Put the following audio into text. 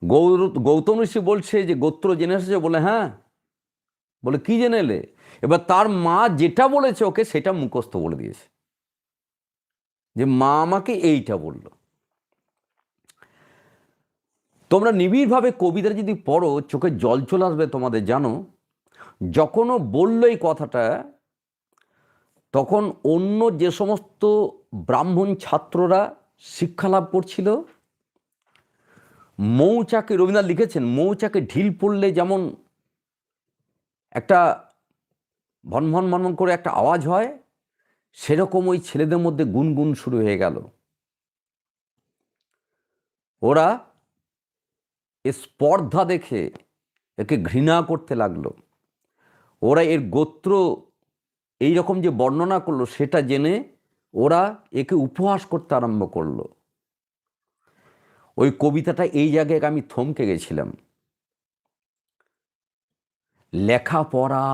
গৌতম ঋষি বলছে যে গোত্র জেনে এসেছে, বলে হ্যাঁ, বলে কি জেনে এলে? এবার তার মা যেটা বলেছে ওকে সেটা মুখস্থ বলে দিয়েছে, যে মা আমাকে এইটা বলল। তোমরা নিবিড়ভাবে কবিতা যদি পড়ো চোখে জল চলে আসবে তোমাদের। জানো, যখন ও বললো এই কথাটা, তখন অন্য যে সমস্ত ব্রাহ্মণ ছাত্ররা শিক্ষা লাভ করছিল, মৌচাকে, রবীন্দ্রনাথ লিখেছেন, মৌচাকে ঢিল পড়লে যেমন একটা ভনভন ভনভন করে একটা আওয়াজ হয়, সেরকম ওই ছেলেদের মধ্যে গুনগুন শুরু হয়ে গেল। ওরা স্পর্ধা দেখে একে ঘৃণা করতে লাগলো। ওরা এর গোত্র এইরকম যে বর্ণনা করলো সেটা জেনে ওরা একে উপহাস করতে আরম্ভ করলো। ওই কবিতাটা এই জায়গায় আমি থমকে গেছিলাম। লেখাপড়া